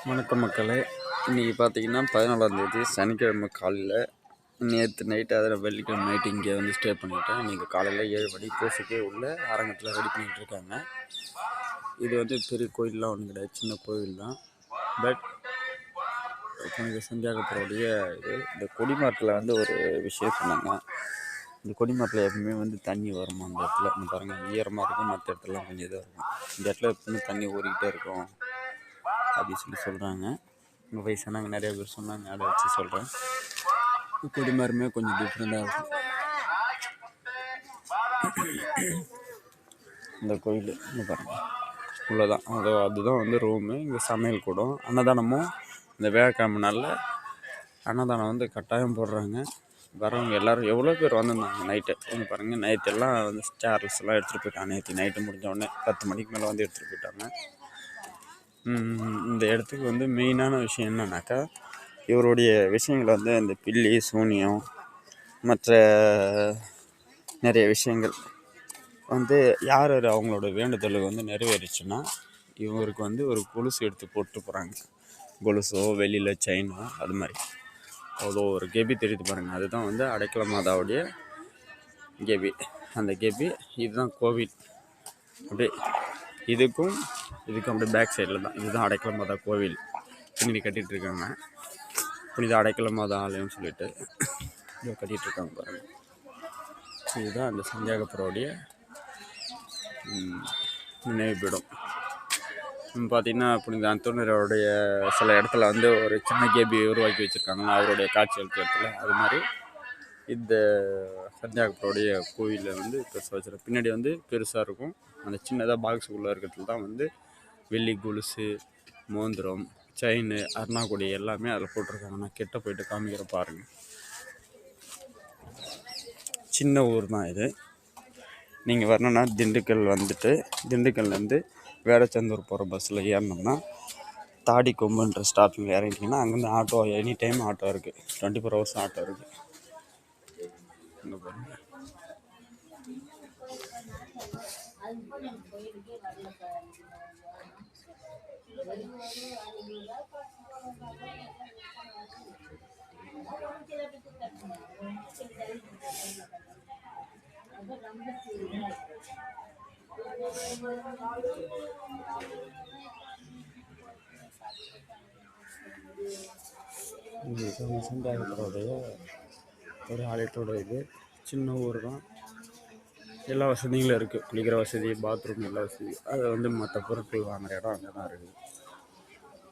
வணக்கம் மக்களே. இன்றைக்கி பார்த்தீங்கன்னா 14ஆம் தேதி சனிக்கிழமை காலையில். நேற்று நைட்டு அதில் வெள்ளிக்கிழமை நைட்டு இங்கே வந்து ஸ்டே பண்ணிவிட்டேன். இன்றைக்கி காலையில் 7 மணி பூசைக்கே உள்ள அரங்கத்தில் ரெடி பண்ணிகிட்டு இருக்காங்க. இது வந்து பெரிய கோயிலெலாம் ஒன்றும் கிடையாது, சின்ன கோயில் தான். பட் கொஞ்சம் சந்தியாகப்பருடைய இது இந்த கொடிமாட்டில் வந்து ஒரு விஷயம் சொன்னாங்க. இந்த கொடிமாட்டில் எப்பவுமே வந்து தண்ணி வருமா அந்த இடத்துல. இந்த பாருங்கள், ஈரமாக இருக்கும், மற்ற இடத்துலலாம் கொஞ்சம் இதாக இருக்கும். இந்த இடத்துல எப்பவுமே தண்ணி ஓடிக்கிட்டே இருக்கும் அப்படின்னு சொல்கிறாங்க. உங்கள் வயசானவங்க நிறைய பேர் சொன்னாங்க, அதை வச்சு சொல்கிறேன். கொடிமாருமே கொஞ்சம் டிஃப்ரெண்ட்டாக இருக்கும். இந்த கோயில் இந்த பாருங்கள் இவ்வளோதான். அதுதான் வந்து ரூமு. இங்கே சமையல் கூடம், அன்னதானமும் இந்த வியாழக்கிழமை நாளில் அன்னதானம் வந்து கட்டாயம் போடுறாங்க. வரவங்க எல்லோரும் எவ்வளோ பேர் வந்திருந்தாங்க நைட்டு. இங்கே பாருங்கள், நைட்டெல்லாம் வந்து சேர்ஸ்லாம் எடுத்துகிட்டு போயிட்டாங்க. நேற்று நைட்டு முடிஞ்சோடனே 10 மணிக்கு மேலே வந்து எடுத்துகிட்டு போயிட்டாங்க. இந்த இடத்துக்கு வந்து மெயினான விஷயம் என்னன்னாக்கா, இவருடைய விஷயங்கள் வந்து இந்த பில்லி சூனியம் மற்ற நிறைய விஷயங்கள் வந்து யார் அவங்களோட வேண்டுதல் வந்து நிறைவேறிச்சுன்னா இவருக்கு வந்து ஒரு கொலுசு எடுத்து போட்டு போகிறாங்க. கொலுசோ வெளியில் செயினோ அது மாதிரி அவ்வளோ ஒரு கெபி தெரியுது பாருங்கள். அதுதான் வந்து அடைக்கல மாதாவுடைய கெபி. அந்த கெபி இதுதான் கோவில். அப்படியே இதுக்கும் அப்படியே பேக் சைடில் தான் இதுதான் அடைக்கல மாதா கோவில். பின்னாடி கட்டிகிட்டு இருக்காங்க. புனித அடைக்கல மாதா ஆலயம்னு சொல்லிட்டு இதை கட்டிகிட்டு இருக்காங்க பாருங்கள். இதுதான் அந்த சந்தியாகப்பருடைய நினைவுபீடம். பார்த்திங்கன்னா புனித அந்தோனியாருடைய சில இடத்துல வந்து ஒரு சின்ன கேபி உருவாக்கி வச்சுருக்காங்க அவருடைய காட்சி அளித்த இடத்துல. அது மாதிரி இந்த சந்தியாகப்பருடைய கோயிலில் வந்து பெருசாக வச்சுருக்கோம். பின்னாடி வந்து பெருசாக இருக்கும். அந்த சின்னதாக பாக்ஸுக்குள்ளே இருக்கிறதுல தான் வந்து வெள்ளி கொலுசு, மோந்திரம், செயின், அருணாக்குடி எல்லாமே அதில் போட்டிருக்காங்க. நான் கிட்ட போயிட்டு காமிக்கிற பாருங்கள். சின்ன ஊர் தான் இது. நீங்கள் வரணுன்னா திண்டுக்கல் வந்துட்டு திண்டுக்கல்லேருந்து வேடச்சந்தூர் போகிற பஸ்ஸில் ஏறினோம்னா தாடி கொம்புன்ற ஸ்டாப்பில் இறங்கிட்டிங்கன்னா அங்கேருந்து ஆட்டோ எனி டைம் ஆட்டோ இருக்குது. 24 hours ஆட்டோ இருக்குது. இங்கே பாருங்கள். சந்தியாகப்பருடைய ஒரு ஆலயத்தோட இது சின்ன ஊர் தான். எல்லா வசதிகளும் இருக்குது. குளிக்கிற வசதி, பாத்ரூம், எல்லா வசதி. அதை வந்து மற்ற பொருட்கள் வாங்குகிற இடம் அங்கே தான் இருக்குது.